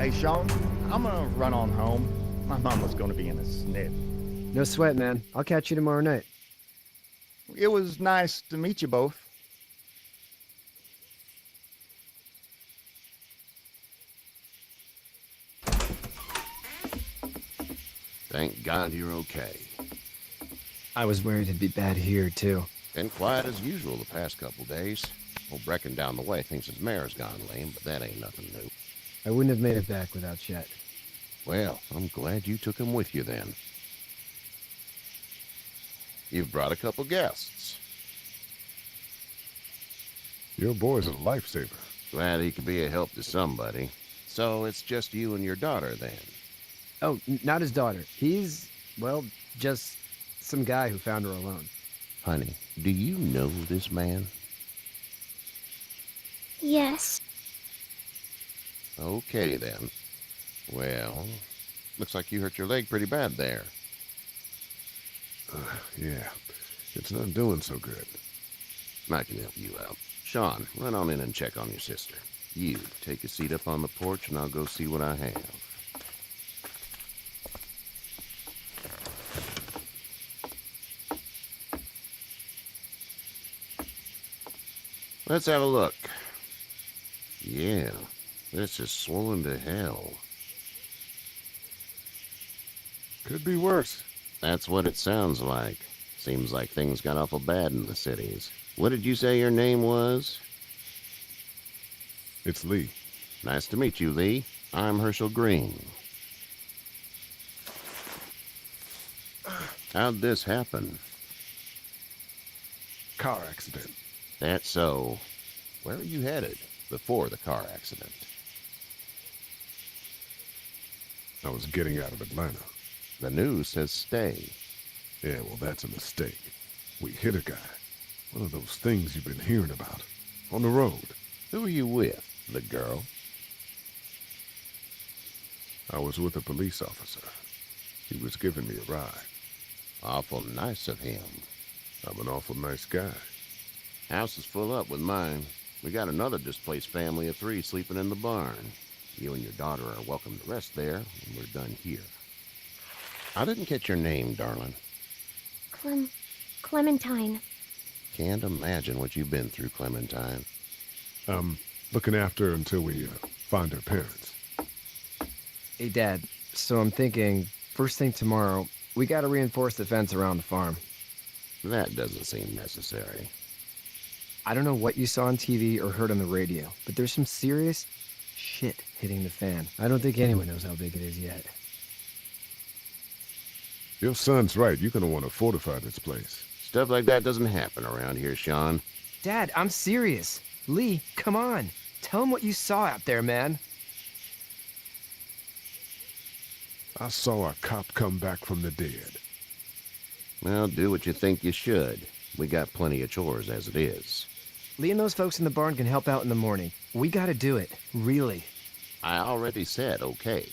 Hey, Sean, I'm gonna run on home. My mama's gonna be in a snit. No sweat, man. I'll catch you tomorrow night. It was nice to meet you both. Thank God you're okay. I was worried it'd be bad here, too. Been quiet as usual the past couple days. Old Brecken down the way thinks his mare's gone lame, but that ain't nothing new. I wouldn't have made it back without Chet. Well, I'm glad you took him with you then. You've brought a couple guests. Your boy's a lifesaver. Glad he could be a help to somebody. So it's just you and your daughter then? Oh, not his daughter. He's, well, just some guy who found her alone. Honey, do you know this man? Yes. Okay then. Well, looks like you hurt your leg pretty bad there. Yeah, it's not doing so good. I can help you out. Sean, run on in and check on your sister. You, take a seat up on the porch and I'll go see what I have. Let's have a look. Yeah, this is swollen to hell. Could be worse. That's what it sounds like. Seems like things got awful bad in the cities. What did you say your name was? It's Lee. Nice to meet you, Lee. I'm Herschel Green. How'd this happen? Car accident. That's so. Where are you headed before the car accident? I was getting out of Atlanta. The news says stay. Yeah, well, that's a mistake. We hit a guy. One of those things you've been hearing about. On the road. Who are you with? The girl? I was with a police officer. He was giving me a ride. Awful nice of him. I'm an awful nice guy. House is full up with mine. We got another displaced family of 3 sleeping in the barn. You and your daughter are welcome to rest there when we're done here. I didn't catch your name, darling. Clementine. Can't imagine what you've been through, Clementine. Looking after her until we find her parents. Hey, Dad, so I'm thinking, first thing tomorrow, we gotta reinforce the fence around the farm. That doesn't seem necessary. I don't know what you saw on TV or heard on the radio, but there's some serious shit hitting the fan. I don't think anyone knows how big it is yet. Your son's right. You're gonna want to fortify this place. Stuff like that doesn't happen around here, Sean. Dad, I'm serious. Lee, come on. Tell him what you saw out there, man. I saw a cop come back from the dead. Well, do what you think you should. We got plenty of chores as it is. Lee and those folks in the barn can help out in the morning. We gotta do it. Really. I already said okay.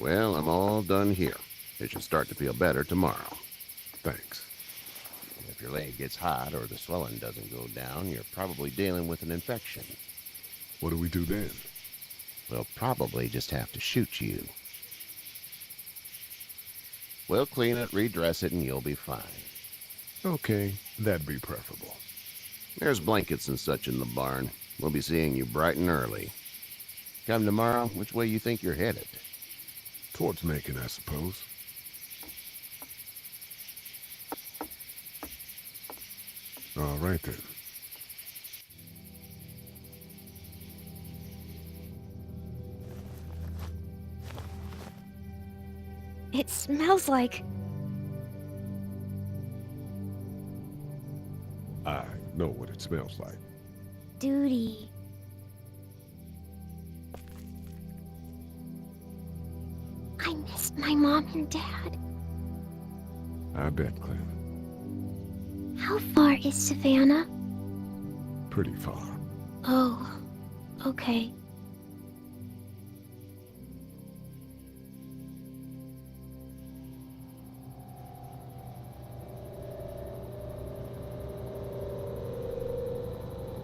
Well, I'm all done here. It should start to feel better tomorrow. Thanks. If your leg gets hot or the swelling doesn't go down, you're probably dealing with an infection. What do we do then? We'll probably just have to shoot you. We'll clean it, redress it, and you'll be fine. Okay, that'd be preferable. There's blankets and such in the barn. We'll be seeing you bright and early. Come tomorrow, which way you think you're headed? Towards Macon, I suppose. All right, then. It smells like... I know what it smells like. duty. I miss my mom and dad. I bet, Clem. How far is Savannah? Pretty far. Oh, okay.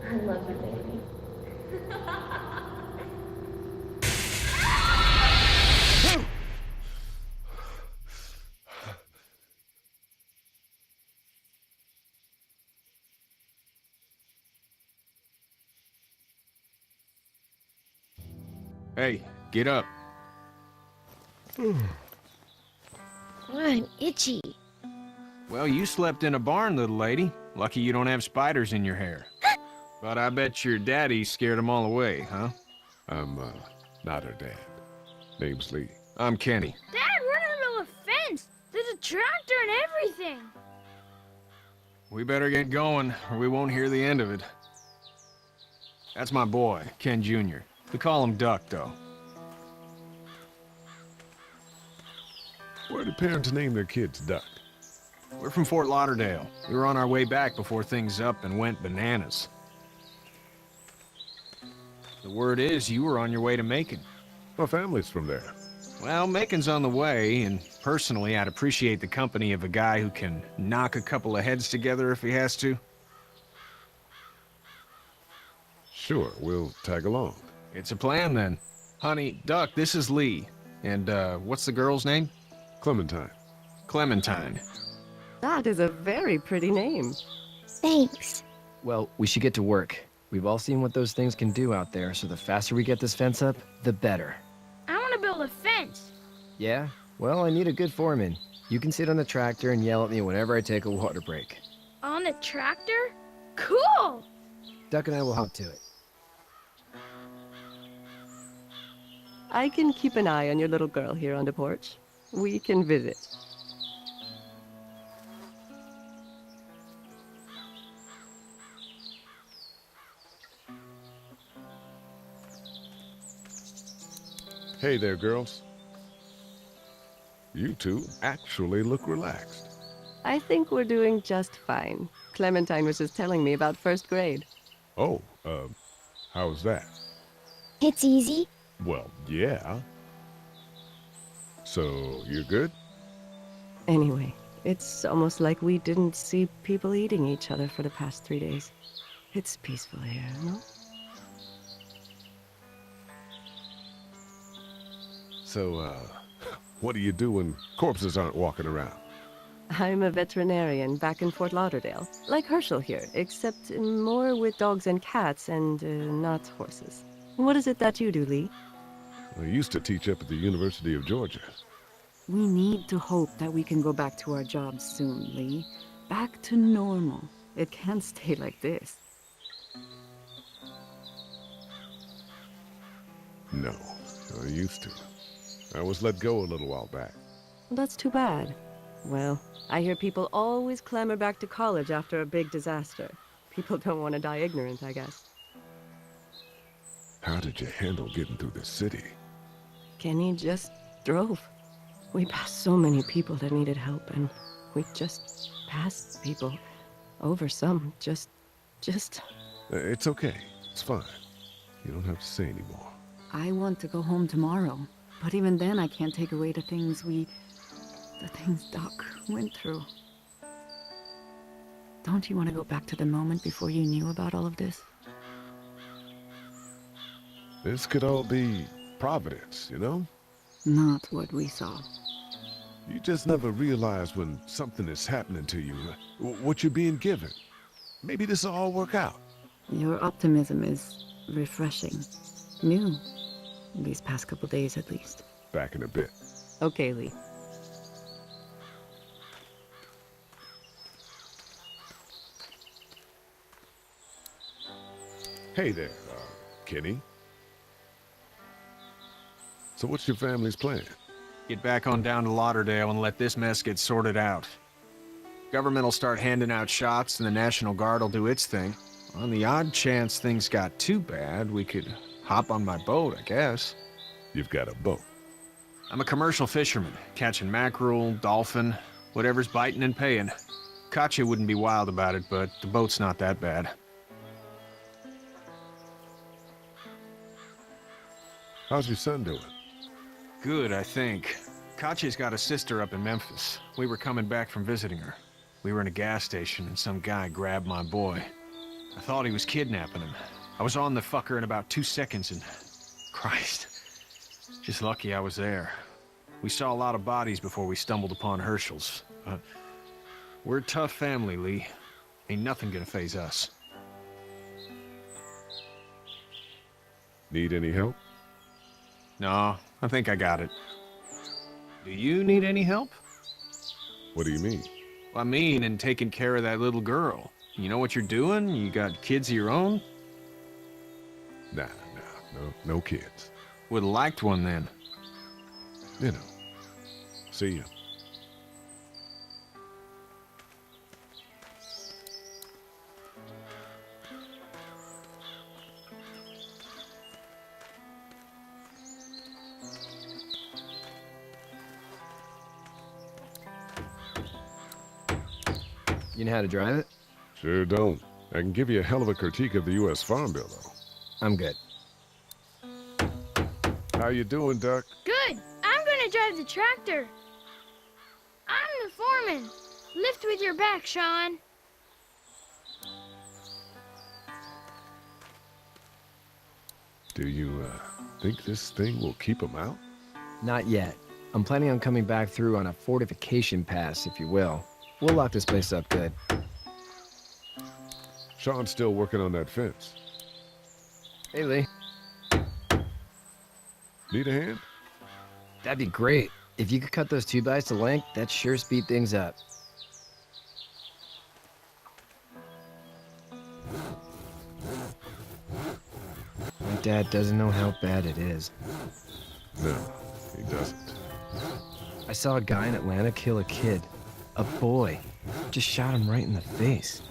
I love you, baby. Hey, get up. I'm itchy. Well, you slept in a barn, little lady. Lucky you don't have spiders in your hair. But I bet your daddy scared them all away, huh? I'm, not her dad. Name's Lee. I'm Kenny. Dad, we're in the middle of a fence. There's a tractor and everything. We better get going, or we won't hear the end of it. That's my boy, Ken Jr. We call him Duck, though. Where do parents name their kids Duck? We're from Fort Lauderdale. We were on our way back before things up and went bananas. The word is you were on your way to Macon. My family's from there. Well, Macon's on the way, and personally, I'd appreciate the company of a guy who can knock a couple of heads together if he has to. Sure, we'll tag along. It's a plan, then. Honey, Duck, this is Lee. And, what's the girl's name? Clementine. Clementine. That is a very pretty name. Thanks. Well, we should get to work. We've all seen what those things can do out there, so the faster we get this fence up, the better. I want to build a fence. Yeah? Well, I need a good foreman. You can sit on the tractor and yell at me whenever I take a water break. On a tractor? Cool! Duck and I will hop to it. I can keep an eye on your little girl here on the porch. We can visit. Hey there, girls. You two actually look relaxed. I think we're doing just fine. Clementine was just telling me about first grade. Oh, how was that? It's easy. Well, yeah. So, you're good? Anyway, it's almost like we didn't see people eating each other for the past 3 days. It's peaceful here, no? So, what do you do when corpses aren't walking around? I'm a veterinarian back in Fort Lauderdale, like Herschel here, except more with dogs and cats and not horses. What is it that you do, Lee? I used to teach up at the University of Georgia. We need to hope that we can go back to our jobs soon, Lee. Back to normal. It can't stay like this. No, I used to. I was let go a little while back. That's too bad. Well, I hear people always clamor back to college after a big disaster. People don't want to die ignorant, I guess. How did you handle getting through the city? Kenny just drove. We passed so many people that needed help, and we just passed people. Over some, just... It's okay. It's fine. You don't have to say anymore. I want to go home tomorrow. But even then, I can't take away the things Doc went through. Don't you want to go back to the moment before you knew about all of this? This could all be Providence, you know? Not what we saw. You just never realize when something is happening to you, what you're being given. Maybe this will all work out. Your optimism is refreshing. New. These past couple days, at least. Back in a bit. Okay, Lee. Hey there, Kenny. So what's your family's plan? Get back on down to Lauderdale and let this mess get sorted out. Government will start handing out shots and the National Guard will do its thing. On the odd chance things got too bad, we could hop on my boat, I guess. You've got a boat. I'm a commercial fisherman, catching mackerel, dolphin, whatever's biting and paying. Katya wouldn't be wild about it, but the boat's not that bad. How's your son doing? Good, I think. Katya's got a sister up in Memphis. We were coming back from visiting her. We were in a gas station and some guy grabbed my boy. I thought he was kidnapping him. I was on the fucker in about 2 seconds and... Christ. Just lucky I was there. We saw a lot of bodies before we stumbled upon Herschel's. But we're a tough family, Lee. Ain't nothing gonna faze us. Need any help? No, I think I got it. Do you need any help? What do you mean? I mean, in taking care of that little girl. You know what you're doing? You got kids of your own? Nah, no kids. Would've liked one then. You know. See ya. You know how to drive it? Sure don't. I can give you a hell of a critique of the U.S. Farm Bill, though. I'm good. How you doing, Duck? Good. I'm gonna drive the tractor. I'm the foreman. Lift with your back, Sean. Do you, think this thing will keep them out? Not yet. I'm planning on coming back through on a fortification pass, if you will. We'll lock this place up good. Sean's still working on that fence. Hey, Lee. Need a hand? That'd be great. If you could cut those 2x to length, that'd sure speed things up. My dad doesn't know how bad it is. No, he doesn't. I saw a guy in Atlanta kill a kid. A boy. Just shot him right in the face.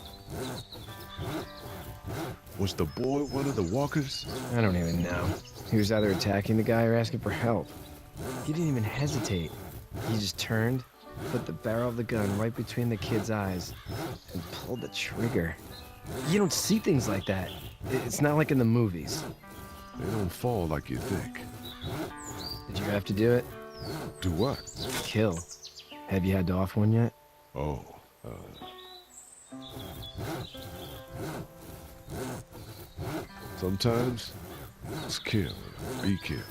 Was the boy one of the walkers? I don't even know. He was either attacking the guy or asking for help. He didn't even hesitate. He just turned, put the barrel of the gun right between the kid's eyes, and pulled the trigger. You don't see things like that. It's not like in the movies. They don't fall like you think. Did you have to do it? Do what? Kill. Have you had to off one yet? Oh, sometimes it's kill or be killed.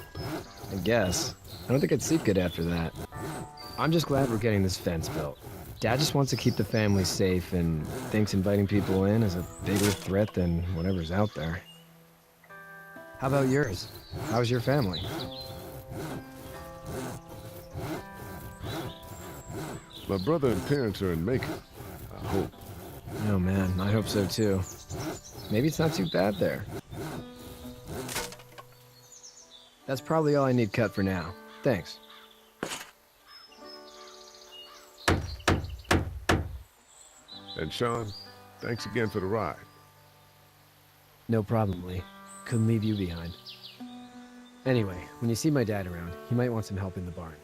I guess. I don't think I'd sleep good after that. I'm just glad we're getting this fence built. Dad just wants to keep the family safe and thinks inviting people in is a bigger threat than whatever's out there. How about yours? How's your family? My brother and parents are in Macon. I hope. Oh man, I hope so too. Maybe it's not too bad there. That's probably all I need cut for now. Thanks. And Sean, thanks again for the ride. No problem, Lee. Couldn't leave you behind. Anyway, when you see my dad around, he might want some help in the barn.